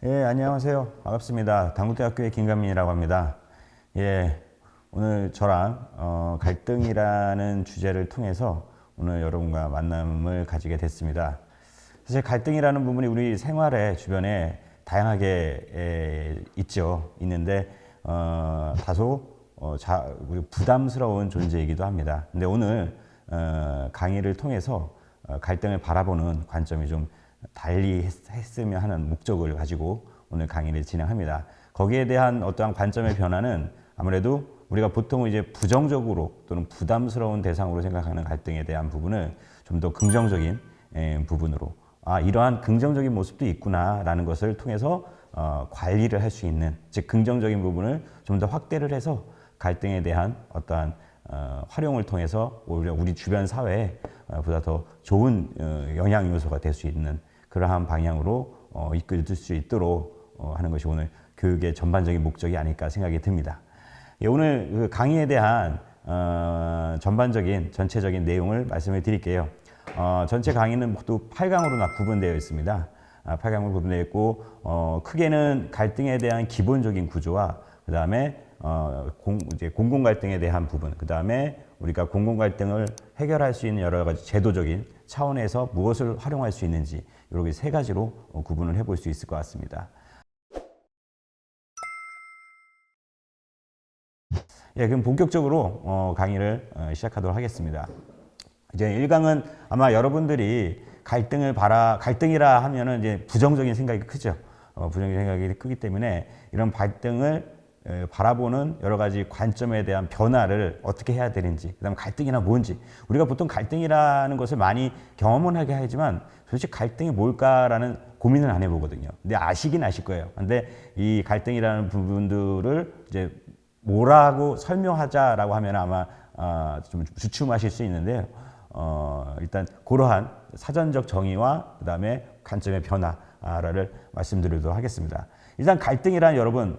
예, 안녕하세요. 반갑습니다. 당구대학교의 김감민이라고 합니다. 예, 오늘 저랑 갈등이라는 주제를 통해서 오늘 여러분과 만남을 가지게 됐습니다. 사실 갈등이라는 부분이 우리 생활의 주변에 다양하게 있는데 다소 부담스러운 존재이기도 합니다. 근데 오늘 강의를 통해서 갈등을 바라보는 관점이 좀 달리 했으면 하는 목적을 가지고 오늘 강의를 진행합니다. 거기에 대한 어떠한 관점의 변화는 아무래도 우리가 보통 이제 부정적으로 또는 부담스러운 대상으로 생각하는 갈등에 대한 부분을 좀 더 긍정적인 부분으로 이러한 긍정적인 모습도 있구나라는 것을 통해서 관리를 할 수 있는, 즉 긍정적인 부분을 좀 더 확대를 해서 갈등에 대한 어떠한 활용을 통해서 오히려 우리 주변 사회에 보다 더 좋은 영향 요소가 될 수 있는 그러한 방향으로 이끌 수 있도록 하는 것이 오늘 교육의 전반적인 목적이 아닐까 생각이 듭니다. 예, 오늘 그 강의에 대한 전체적인 내용을 말씀을 드릴게요. 전체 강의는 모두 8강으로 구분되어 있습니다. 8강으로 구분되어 있고 크게는 갈등에 대한 기본적인 구조와 그 다음에 공공 갈등에 대한 부분, 그 다음에 우리가 공공 갈등을 해결할 수 있는 여러 가지 제도적인 차원에서 무엇을 활용할 수 있는지 이렇게 세 가지로 구분을 해볼 수 있을 것 같습니다. 예, 그럼 본격적으로 강의를 시작하도록 하겠습니다. 이제 1강은 아마 여러분들이 갈등이라 하면은 이제 부정적인 생각이 크죠. 부정적인 생각이 크기 때문에 이런 갈등을 바라보는 여러 가지 관점에 대한 변화를 어떻게 해야 되는지, 그다음에 갈등이나 뭔지, 우리가 보통 갈등이라는 것을 많이 경험은 하게 하지만 도대체 갈등이 뭘까라는 고민을 안 해보거든요. 근데 아시긴 아실 거예요. 근데 이 갈등이라는 부분들을 이제 뭐라고 설명하자라고 하면 아마 좀 주춤하실 수 있는데요. 일단 그러한 사전적 정의와 그 다음에 관점의 변화를 말씀드리도록 하겠습니다. 일단 갈등이란 여러분,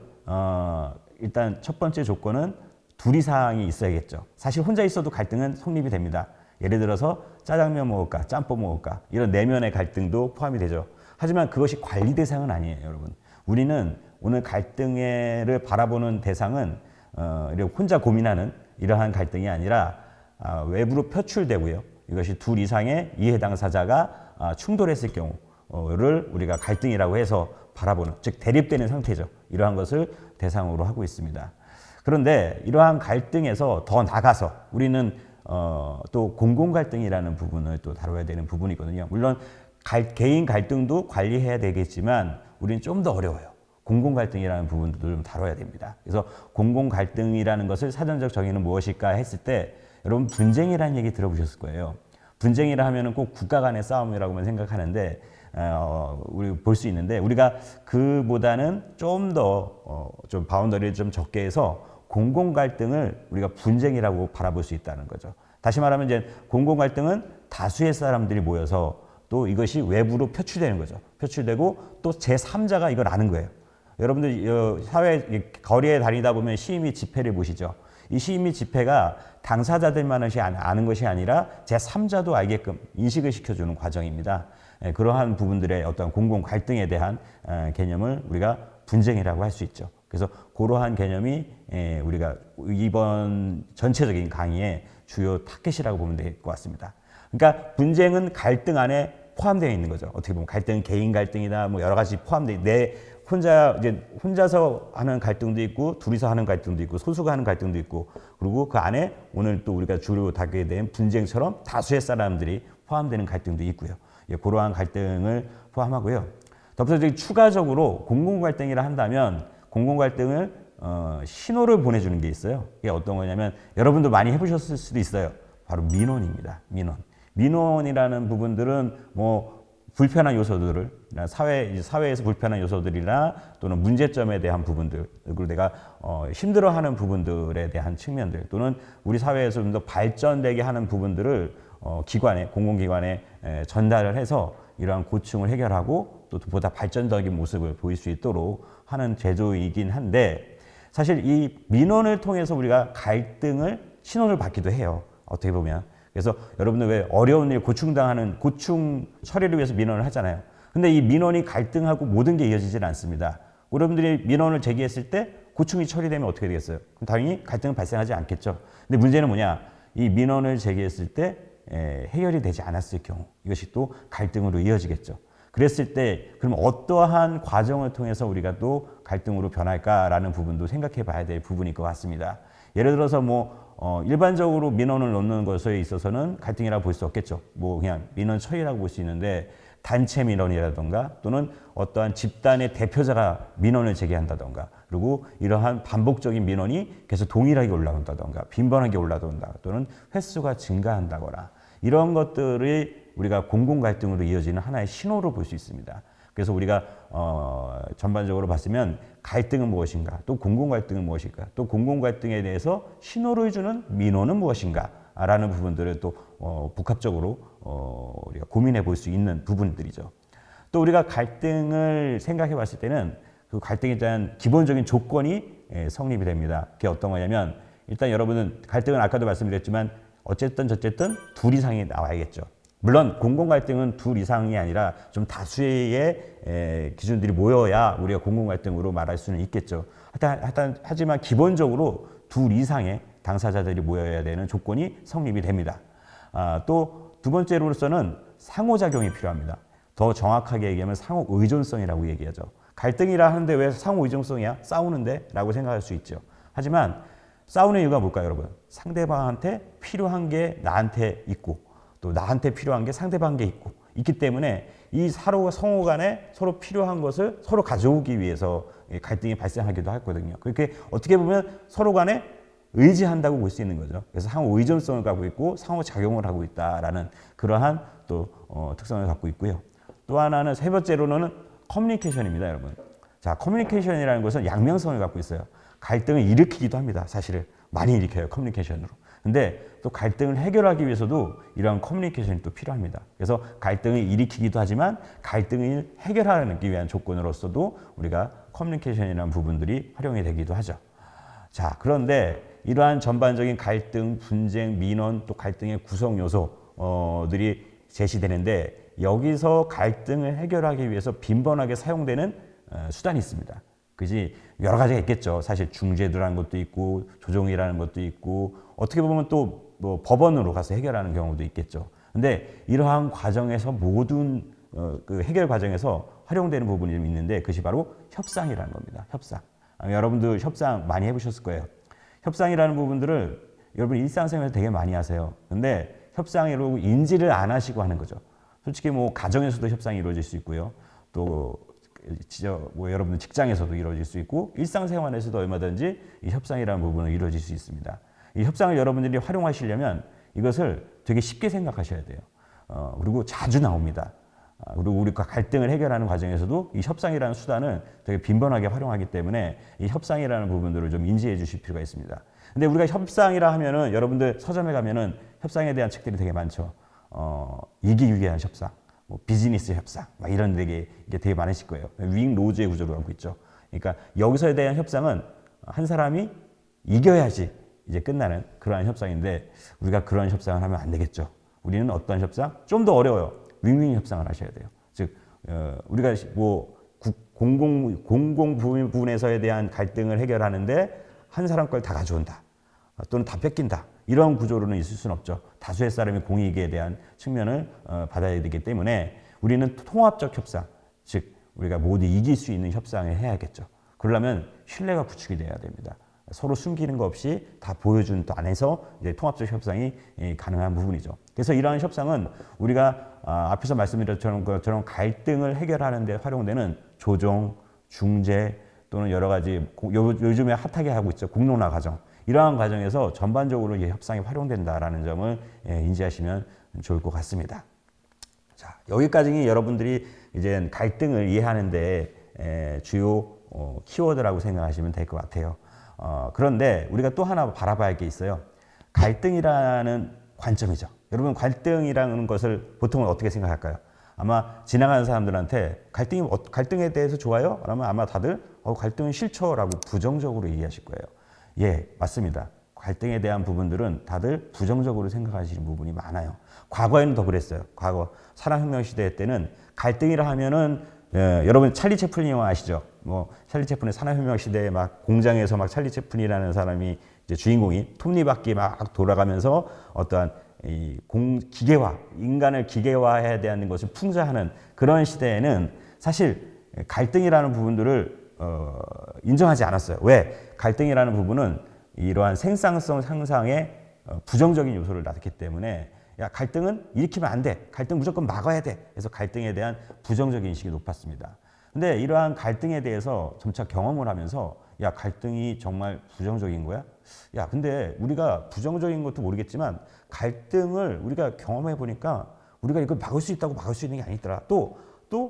일단 첫 번째 조건은 둘 이상이 있어야겠죠. 사실 혼자 있어도 갈등은 성립이 됩니다. 예를 들어서 짜장면 먹을까, 짬뽕 먹을까, 이런 내면의 갈등도 포함이 되죠. 하지만 그것이 관리 대상은 아니에요, 여러분. 우리는 오늘 갈등을 바라보는 대상은 혼자 고민하는 이러한 갈등이 아니라 외부로 표출되고요. 이것이 둘 이상의 이해 당사자가 충돌했을 경우를 우리가 갈등이라고 해서 바라보는, 즉 대립되는 상태죠. 이러한 것을 대상으로 하고 있습니다. 그런데 이러한 갈등에서 더 나가서 우리는 또 공공 갈등이라는 부분을 또 다뤄야 되는 부분이거든요. 물론 개인 갈등도 관리해야 되겠지만 우리는 좀 더 어려워요. 공공 갈등이라는 부분도 좀 다뤄야 됩니다. 그래서 공공 갈등이라는 것을 사전적 정의는 무엇일까 했을 때 여러분 분쟁이라는 얘기 들어보셨을 거예요. 분쟁이라 하면은 꼭 국가 간의 싸움이라고만 생각하는데 우리 볼 수 있는데 우리가 그보다는 좀 더 좀 바운더리를 좀 적게 해서 공공 갈등을 우리가 분쟁이라고 바라볼 수 있다는 거죠. 다시 말하면 이제 공공 갈등은 다수의 사람들이 모여서 또 이것이 외부로 표출되는 거죠. 표출되고 또 제3자가 이걸 아는 거예요. 여러분들 사회 거리에 다니다 보면 시위 및 집회를 보시죠. 이 시위 및 집회가 당사자들만 아는 것이 아니라 제3자도 알게끔 인식을 시켜주는 과정입니다. 그러한 부분들의 어떤 공공 갈등에 대한 개념을 우리가 분쟁이라고 할 수 있죠. 그래서 그러한 개념이 우리가 이번 전체적인 강의의 주요 타겟이라고 보면 될 것 같습니다. 그러니까 분쟁은 갈등 안에 포함되어 있는 거죠. 어떻게 보면 갈등은 개인 갈등이나 뭐 여러 가지 포함되어 있는 혼자서 하는 갈등도 있고 둘이서 하는 갈등도 있고 소수가 하는 갈등도 있고 그리고 그 안에 오늘 또 우리가 주로 다루게 된 분쟁처럼 다수의 사람들이 포함되는 갈등도 있고요. 그러한 갈등을 포함하고요. 덧붙여 추가적으로 공공 갈등이라 한다면 공공 갈등을 신호를 보내주는 게 있어요. 이게 어떤 거냐면 여러분도 많이 해보셨을 수도 있어요. 바로 민원입니다. 민원이라는 부분들은 뭐 불편한 요소들을 사회에서 불편한 요소들이나 또는 문제점에 대한 부분들 그리고 내가 힘들어하는 부분들에 대한 측면들 또는 우리 사회에서 좀 더 발전되게 하는 부분들을 공공기관에 전달을 해서 이러한 고충을 해결하고 또 보다 발전적인 모습을 보일 수 있도록 하는 제도이긴 한데 사실 이 민원을 통해서 우리가 신호를 받기도 해요. 어떻게 보면. 그래서 여러분들 왜 어려운 일 고충 처리를 위해서 민원을 하잖아요. 근데 이 민원이 갈등하고 모든 게 이어지질 않습니다. 여러분들이 민원을 제기했을 때 고충이 처리되면 어떻게 되겠어요? 그럼 당연히 갈등은 발생하지 않겠죠. 근데 문제는 뭐냐? 이 민원을 제기했을 때 해결이 되지 않았을 경우 이것이 또 갈등으로 이어지겠죠. 그랬을 때 그럼 어떠한 과정을 통해서 우리가 또 갈등으로 변할까라는 부분도 생각해 봐야 될 부분일 것 같습니다. 예를 들어서 일반적으로 민원을 넣는 것에 있어서는 갈등이라고 볼 수 없겠죠. 그냥 민원 처리라고 볼 수 있는데 단체 민원이라던가 또는 어떠한 집단의 대표자가 민원을 제기한다던가 그리고 이러한 반복적인 민원이 계속 동일하게 올라온다던가 빈번하게 올라온다 또는 횟수가 증가한다거나 이런 것들이 우리가 공공 갈등으로 이어지는 하나의 신호로 볼 수 있습니다. 그래서 우리가 전반적으로 봤으면 갈등은 무엇인가, 또 공공 갈등은 무엇일까, 또 공공 갈등에 대해서 신호를 주는 민원은 무엇인가라는 부분들을 또 복합적으로 우리가 고민해 볼 수 있는 부분들이죠. 또 우리가 갈등을 생각해 봤을 때는 그 갈등에 대한 기본적인 조건이 성립이 됩니다. 그게 어떤 거냐면 일단 여러분은 갈등은 아까도 말씀드렸지만 어쨌든 저쨌든 둘 이상이 나와야겠죠. 물론 공공 갈등은 둘 이상이 아니라 좀 다수의 기준들이 모여야 우리가 공공 갈등으로 말할 수는 있겠죠. 하지만 기본적으로 둘 이상의 당사자들이 모여야 되는 조건이 성립이 됩니다. 또 두 번째로서는 상호작용이 필요합니다. 더 정확하게 얘기하면 상호 의존성이라고 얘기하죠. 갈등이라 하는데 왜 상호 의존성이야? 싸우는데? 라고 생각할 수 있죠. 하지만 싸우는 이유가 뭘까요, 여러분? 상대방한테 필요한 게 나한테 있고 또 나한테 필요한 게 상대방에게 있기 때문에 이 상호 간에 서로 필요한 것을 서로 가져오기 위해서 갈등이 발생하기도 하거든요. 그렇게 어떻게 보면 서로 간에 의지한다고 볼 수 있는 거죠. 그래서 상호 의존성을 갖고 있고 상호 작용을 하고 있다라는 그러한 또 특성을 갖고 있고요. 또 하나는 세 번째로는 커뮤니케이션입니다, 여러분. 자, 커뮤니케이션이라는 것은 양면성을 갖고 있어요. 갈등을 일으키기도 합니다. 사실은 많이 일으켜요, 커뮤니케이션으로. 근데 또 갈등을 해결하기 위해서도 이러한 커뮤니케이션이 또 필요합니다. 그래서 갈등을 일으키기도 하지만 갈등을 해결하기 위한 조건으로서도 우리가 커뮤니케이션이라는 부분들이 활용이 되기도 하죠. 자, 그런데 이러한 전반적인 갈등, 분쟁, 민원, 또 갈등의 구성 요소들이 제시되는데 여기서 갈등을 해결하기 위해서 빈번하게 사용되는 수단이 있습니다. 그지 여러 가지가 있겠죠. 사실 중재도라는 것도 있고 조정이라는 것도 있고 어떻게 보면 또 법원으로 가서 해결하는 경우도 있겠죠. 근데 이러한 과정에서 모든 그 해결 과정에서 활용되는 부분이 좀 있는데 그것이 바로 협상이라는 겁니다. 협상. 여러분들 협상 많이 해보셨을 거예요. 협상이라는 부분들을 여러분 일상생활에서 되게 많이 하세요. 근데 협상으로 인지를 안 하시고 하는 거죠. 솔직히 가정에서도 협상이 이루어질 수 있고요. 또 여러분 직장에서도 이루어질 수 있고 일상생활에서도 얼마든지 이 협상이라는 부분은 이루어질 수 있습니다. 이 협상을 여러분들이 활용하시려면 이것을 되게 쉽게 생각하셔야 돼요. 그리고 자주 나옵니다. 그리고 우리가 갈등을 해결하는 과정에서도 이 협상이라는 수단을 되게 빈번하게 활용하기 때문에 이 협상이라는 부분들을 좀 인지해 주실 필요가 있습니다. 근데 우리가 협상이라 하면은 여러분들 서점에 가면은 협상에 대한 책들이 되게 많죠. 이기 위한 협상, 비즈니스 협상, 이런 이게 되게 많으실 거예요. 윙 로즈의 구조로 하고 있죠. 그러니까 여기서에 대한 협상은 한 사람이 이겨야지 이제 끝나는 그러한 협상인데 우리가 그런 협상을 하면 안 되겠죠. 우리는 어떤 협상? 좀 더 어려워요. 윙윙 협상을 하셔야 돼요. 즉 우리가 공공 부분에서에 대한 갈등을 해결하는데 한 사람 걸 다 가져온다. 또는 다 뺏긴다. 이런 구조로는 있을 수는 없죠. 다수의 사람이 공익에 대한 측면을 받아야 되기 때문에 우리는 통합적 협상, 즉 우리가 모두 이길 수 있는 협상을 해야겠죠. 그러려면 신뢰가 구축이 돼야 됩니다. 서로 숨기는 거 없이 다 보여준 또 안에서 이제 통합적 협상이 가능한 부분이죠. 그래서 이러한 협상은 우리가 앞에서 말씀드린 것처럼 갈등을 해결하는 데 활용되는 조정, 중재 또는 여러 가지 요즘에 핫하게 하고 있죠. 공론화 과정. 이러한 과정에서 전반적으로 이 협상이 활용된다라는 점을 인지하시면 좋을 것 같습니다. 자, 여기까지 여러분들이 이제 갈등을 이해하는데 주요 키워드라고 생각하시면 될 것 같아요. 그런데 우리가 또 하나 바라봐야 할 게 있어요. 갈등이라는 관점이죠. 여러분 갈등이라는 것을 보통은 어떻게 생각할까요? 아마 지나가는 사람들한테 갈등에 대해서 좋아요? 그러면 아마 다들 갈등은 싫죠라고 부정적으로 얘기하실 거예요. 예, 맞습니다. 갈등에 대한 부분들은 다들 부정적으로 생각하시는 부분이 많아요. 과거에는 더 그랬어요. 과거 산업혁명 시대 때는 갈등이라 하면은 여러분 찰리 채플린 영화 아시죠? 뭐 찰리 채플린 산업혁명 시대에 막 공장에서 막 찰리 채플린이라는 사람이 이제 주인공이 톱니바퀴 막 돌아가면서 어떠한 이 기계화, 인간을 기계화해야 되는 것을 풍자하는 그런 시대에는 사실 갈등이라는 부분들을 인정하지 않았어요. 왜? 갈등이라는 부분은 이러한 생산성 향상에 부정적인 요소를 낳기 때문에 야, 갈등은 일으키면 안 돼. 갈등 무조건 막아야 돼. 그래서 갈등에 대한 부정적인 인식이 높았습니다. 근데 이러한 갈등에 대해서 점차 경험을 하면서 야, 갈등이 정말 부정적인 거야? 야, 근데 우리가 부정적인 것도 모르겠지만 갈등을 우리가 경험해 보니까 우리가 이걸 막을 수 있다고 막을 수 있는 게 아니더라. 또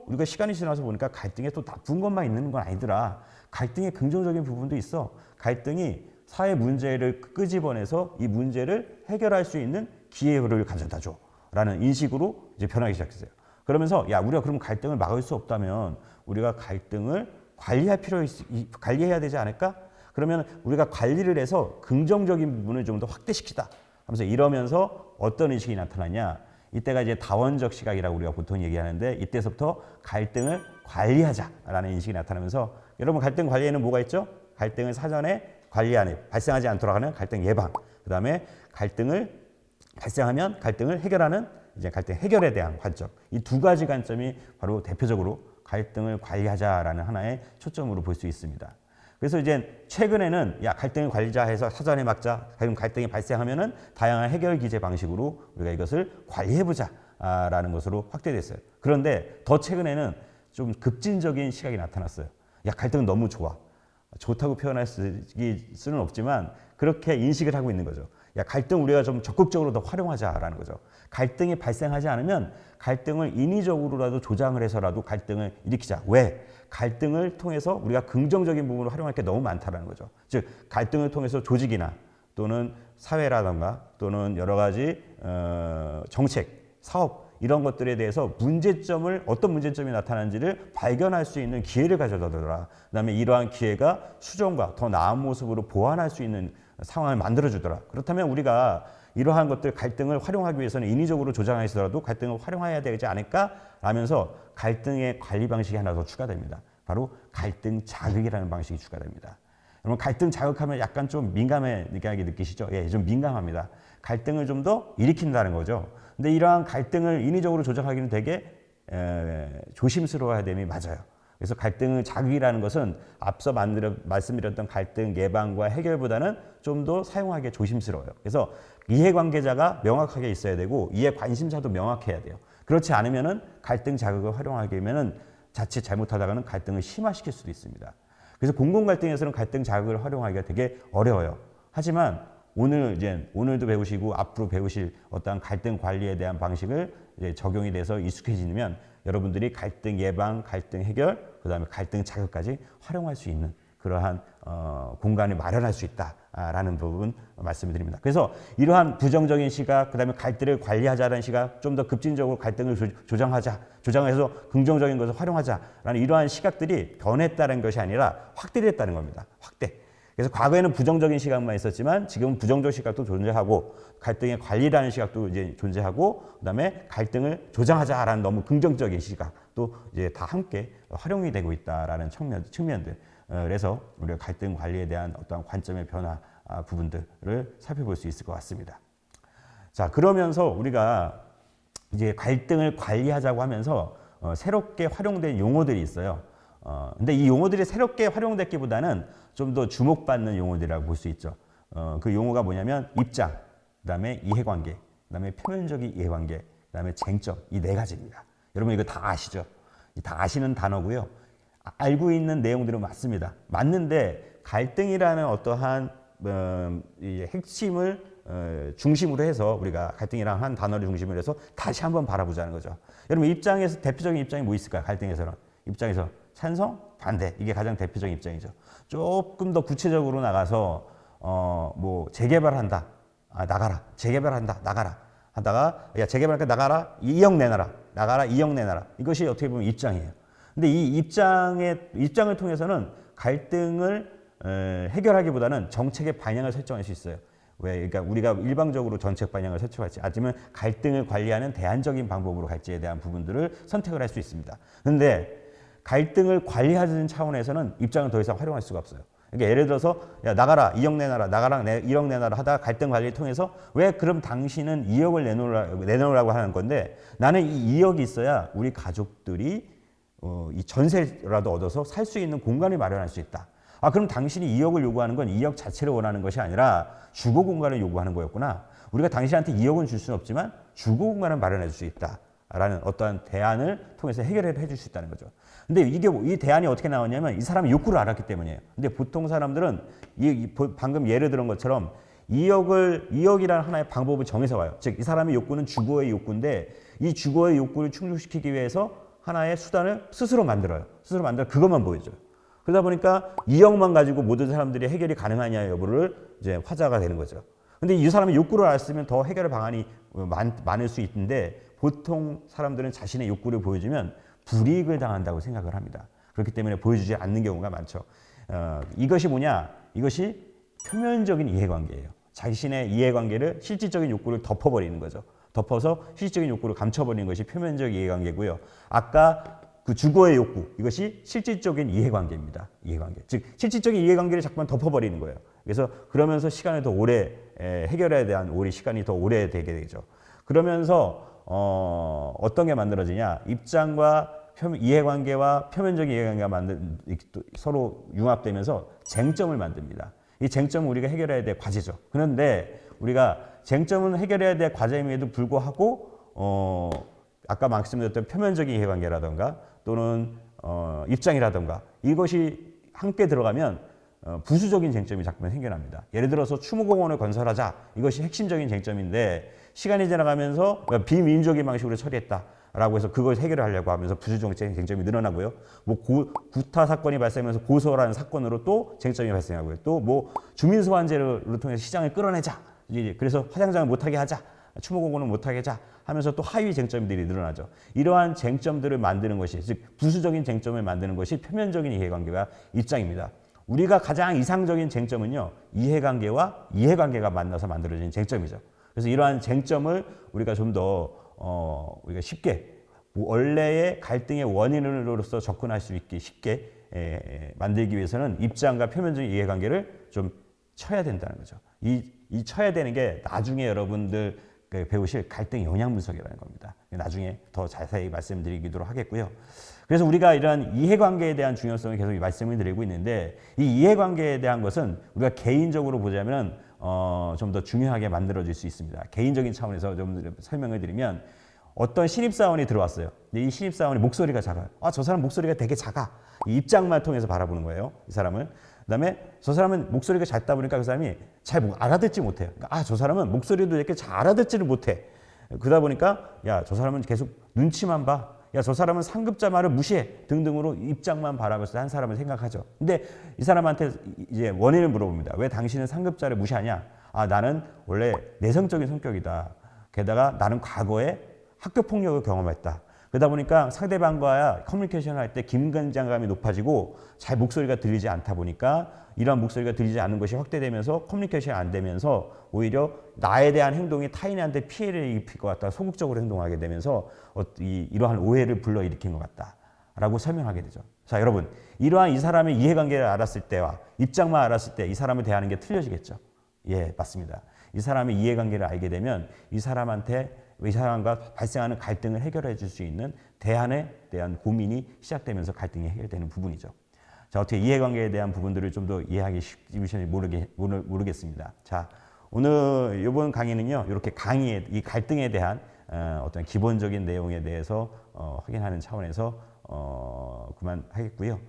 우리가 시간이 지나서 보니까 갈등에 또 나쁜 것만 있는 건 아니더라. 갈등에 긍정적인 부분도 있어. 갈등이 사회 문제를 끄집어내서 이 문제를 해결할 수 있는 기회를 가져다 줘. 라는 인식으로 이제 변하기 시작했어요. 그러면서 야, 우리가 그럼 갈등을 막을 수 없다면 우리가 갈등을 관리해야 되지 않을까? 그러면 우리가 관리를 해서 긍정적인 부분을 좀 더 확대시키다 하면서 이러면서 어떤 의식이 나타나냐? 이때가 이제 다원적 시각이라고 우리가 보통 얘기하는데 이때서부터 갈등을 관리하자라는 인식이 나타나면서 여러분 갈등 관리에는 뭐가 있죠? 갈등을 사전에 관리하는, 발생하지 않도록 하는 갈등 예방, 그 다음에 갈등을 발생하면 갈등을 해결하는 이제 갈등 해결에 대한 관점, 이 두 가지 관점이 바로 대표적으로 갈등을 관리하자라는 하나의 초점으로 볼 수 있습니다. 그래서 이제 최근에는 야, 갈등을 관리자 해서 사전에 막자. 그럼 갈등이 발생하면은 다양한 해결 기제 방식으로 우리가 이것을 관리해보자라는 것으로 확대됐어요. 그런데 더 최근에는 좀 급진적인 시각이 나타났어요. 야, 갈등은 너무 좋아. 좋다고 표현할 수는 없지만 그렇게 인식을 하고 있는 거죠. 야, 갈등 우리가 좀 적극적으로 더 활용하자라는 거죠. 갈등이 발생하지 않으면 갈등을 인위적으로라도 조장을 해서라도 갈등을 일으키자. 왜? 갈등을 통해서 우리가 긍정적인 부분을 활용할 게 너무 많다는 거죠. 즉 갈등을 통해서 조직이나 또는 사회라던가 또는 여러 가지 정책, 사업 이런 것들에 대해서 어떤 문제점이 나타나는지를 발견할 수 있는 기회를 가져다더라. 그다음에 이러한 기회가 수정과 더 나은 모습으로 보완할 수 있는 상황을 만들어주더라. 그렇다면 우리가 이러한 것들 갈등을 활용하기 위해서는 인위적으로 조장하더라도 갈등을 활용해야 되지 않을까? 라면서 갈등의 관리 방식이 하나 더 추가됩니다. 바로 갈등 자극이라는 방식이 추가됩니다. 여러분 갈등 자극하면 약간 좀 민감하게 느끼시죠? 예, 좀 민감합니다. 갈등을 좀 더 일으킨다는 거죠. 근데 이러한 갈등을 인위적으로 조장하기는 되게 조심스러워야 됨이 맞아요. 그래서 갈등 자극이라는 것은 앞서 말씀드렸던 갈등 예방과 해결보다는 좀 더 사용하기가 조심스러워요. 그래서 이해관계자가 명확하게 있어야 되고 이해 관심사도 명확해야 돼요. 그렇지 않으면은 갈등 자극을 활용하게 되면은 자칫 잘못하다가는 갈등을 심화시킬 수도 있습니다. 그래서 공공 갈등에서는 갈등 자극을 활용하기가 되게 어려워요. 하지만 오늘도 배우시고 앞으로 배우실 어떠한 갈등 관리에 대한 방식을 이제 적용이 돼서 익숙해지면 여러분들이 갈등 예방, 갈등 해결, 그다음에 갈등 자극까지 활용할 수 있는 그러한 공간을 마련할 수 있다라는 부분 말씀을 드립니다. 그래서 이러한 부정적인 시각, 그다음에 갈등을 관리하자라는 시각, 좀 더 급진적으로 갈등을 조장해서 긍정적인 것을 활용하자라는 이러한 시각들이 변했다는 것이 아니라 확대됐다는 겁니다. 확대. 그래서 과거에는 부정적인 시각만 있었지만 지금은 부정적 시각도 존재하고 갈등의 관리라는 시각도 이제 존재하고 그다음에 갈등을 조장하자라는 너무 긍정적인 시각도 이제 다 함께 활용이 되고 있다라는 측면들. 그래서 우리가 갈등 관리에 대한 어떤 관점의 변화 부분들을 살펴볼 수 있을 것 같습니다. 자, 그러면서 우리가 이제 갈등을 관리하자고 하면서 새롭게 활용된 용어들이 있어요. 근데 이 용어들이 새롭게 활용됐기보다는 좀 더 주목받는 용어들이라고 볼 수 있죠. 그 용어가 뭐냐면 입장, 그다음에 이해관계, 그다음에 표면적인 이해관계, 그다음에 쟁점, 이 네 가지입니다. 여러분 이거 다 아시죠? 다 아시는 단어고요. 알고 있는 내용들은 맞습니다. 맞는데 갈등이라는 어떠한 핵심을 중심으로 해서 우리가 갈등이라는 한 단어를 중심으로 해서 다시 한번 바라보자는 거죠. 여러분 입장에서 대표적인 입장이 뭐 있을까요? 갈등에서는 입장에서 찬성, 반대 이게 가장 대표적인 입장이죠. 조금 더 구체적으로 나가서 뭐 재개발한다, 나가라. 재개발한다, 나가라. 하다가 야 재개발할까 나가라, 2억 내놔라, 나가라, 2억 내놔라. 이것이 어떻게 보면 입장이에요. 근데 이 입장을 통해서는 갈등을 해결하기보다는 정책의 방향을 설정할 수 있어요. 왜 그러니까 우리가 일방적으로 정책 방향을 설정할지 아니면 갈등을 관리하는 대안적인 방법으로 갈지에 대한 부분들을 선택을 할 수 있습니다. 그런데 갈등을 관리하는 차원에서는 입장을 더 이상 활용할 수가 없어요. 그러니까 예를 들어서 야 나가라 2억 내놔라 나가라 1억 내놔라 하다가 갈등 관리를 통해서 왜 그럼 당신은 2억을 내놓으라고 하는 건데 나는 이 2억이 있어야 우리 가족들이 이 전세라도 얻어서 살 수 있는 공간을 마련할 수 있다. 아 그럼 당신이 2억을 요구하는 건 2억 자체를 원하는 것이 아니라 주거 공간을 요구하는 거였구나. 우리가 당신한테 2억은 줄 수는 없지만 주거 공간을 마련해 줄 수 있다라는 어떠한 대안을 통해서 해결해 줄 수 있다는 거죠. 근데 이 대안이 어떻게 나왔냐면 이 사람이 욕구를 알았기 때문이에요. 근데 보통 사람들은 방금 예를 들은 것처럼 2억이라는 하나의 방법을 정해서 와요. 즉 이 사람의 욕구는 주거의 욕구인데 이 주거의 욕구를 충족시키기 위해서 하나의 수단을 스스로 만들어요. 스스로 만들어 그것만 보여줘요. 그러다 보니까 2억만 가지고 모든 사람들이 해결이 가능하냐 여부를 이제 화제가 되는 거죠. 근데 이 사람의 욕구를 알았으면 더 해결 방안이 많을 수 있는데 보통 사람들은 자신의 욕구를 보여주면 불이익을 당한다고 생각을 합니다. 그렇기 때문에 보여주지 않는 경우가 많죠. 이것이 뭐냐? 이것이 표면적인 이해관계예요. 자신의 이해관계를 실질적인 욕구를 덮어버리는 거죠. 덮어서 실질적인 욕구를 감춰버리는 것이 표면적 이해관계고요. 아까 그 주거의 욕구 이것이 실질적인 이해관계입니다. 이해관계. 즉 실질적인 이해관계를 자꾸만 덮어버리는 거예요. 그래서 그러면서 시간을 더 오래 해결에 대한 시간이 더 오래 되게 되죠. 그러면서 어떤 게 만들어지냐? 입장과 이해관계와 표면적인 이해관계가 서로 융합되면서 쟁점을 만듭니다. 이 쟁점은 우리가 해결해야 될 과제죠. 그런데 우리가 쟁점은 해결해야 될 과제임에도 불구하고 아까 말씀드렸던 표면적인 이해관계라든가 또는 입장이라든가 이것이 함께 들어가면 부수적인 쟁점이 자꾸만 생겨납니다. 예를 들어서 추모공원을 건설하자 이것이 핵심적인 쟁점인데 시간이 지나가면서 비민주적인 방식으로 처리했다라고 해서 그걸 해결하려고 하면서 부수적인 쟁점이 늘어나고요. 뭐 구타 사건이 발생하면서 고소라는 사건으로 또 쟁점이 발생하고요. 또 뭐 주민소환제를 통해서 시장을 끌어내자. 그래서 화장장을 못하게 하자. 추모공원은 못하게 하자 하면서 또 하위 쟁점들이 늘어나죠. 이러한 쟁점들을 만드는 것이 즉 부수적인 쟁점을 만드는 것이 표면적인 이해관계와 입장입니다. 우리가 가장 이상적인 쟁점은요. 이해관계가 만나서 만들어진 쟁점이죠. 그래서 이러한 쟁점을 우리가 좀 더 우리가 쉽게 원래의 갈등의 원인으로서 접근할 수 있게 쉽게 만들기 위해서는 입장과 표면적인 이해관계를 좀 쳐야 된다는 거죠. 이 쳐야 되는 게 나중에 여러분들 배우실 갈등 영향 분석이라는 겁니다. 나중에 더 자세히 말씀드리기도 하겠고요. 그래서 우리가 이러한 이해관계에 대한 중요성을 계속 말씀을 드리고 있는데 이 이해관계에 대한 것은 우리가 개인적으로 보자면 좀 더 중요하게 만들어질 수 있습니다. 개인적인 차원에서 좀 설명을 드리면 어떤 신입사원이 들어왔어요. 근데 이 신입사원이 목소리가 작아요. 저 사람 목소리가 되게 작아. 이 입장만 통해서 바라보는 거예요. 이 사람을. 그다음에 저 사람은 목소리가 작다 보니까 그 사람이 잘 알아듣지 못해요. 그러니까 저 사람은 목소리도 이렇게 잘 알아듣지를 못해. 그러다 보니까 저 사람은 계속 눈치만 봐. 저 사람은 상급자 말을 무시해 등등으로 입장만 바라보면서 한 사람을 생각하죠. 근데 이 사람한테 이제 원인을 물어봅니다. 왜 당신은 상급자를 무시하냐? 나는 원래 내성적인 성격이다. 게다가 나는 과거에 학교 폭력을 경험했다. 그러다 보니까 상대방과 커뮤니케이션을 할 때 긴장감이 높아지고 잘 목소리가 들리지 않다 보니까 이러한 목소리가 들리지 않는 것이 확대되면서 커뮤니케이션이 안 되면서 오히려 나에 대한 행동이 타인한테 피해를 입힐 것 같다. 소극적으로 행동하게 되면서 이러한 오해를 불러일으킨 것 같다라고 설명하게 되죠. 자, 여러분 이러한 이 사람의 이해관계를 알았을 때와 입장만 알았을 때 이 사람을 대하는 게 틀려지겠죠. 예, 맞습니다. 이 사람의 이해관계를 알게 되면 이 사람과 발생하는 갈등을 해결해 줄 수 있는 대안에 대한 고민이 시작되면서 갈등이 해결되는 부분이죠. 자, 어떻게 이해관계에 대한 부분들을 좀 더 이해하기 쉽지 모르겠습니다. 자, 오늘 이번 강의는요, 이렇게 이 갈등에 대한 어떤 기본적인 내용에 대해서 확인하는 차원에서 그만하겠고요.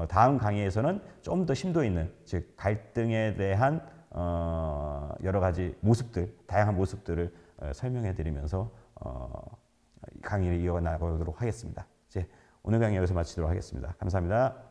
다음 강의에서는 좀 더 심도 있는, 즉 갈등에 대한 여러 가지 모습들, 다양한 모습들을 설명해 드리면서 강의를 이어나가도록 하겠습니다. 이제 오늘 강의 여기서 마치도록 하겠습니다. 감사합니다.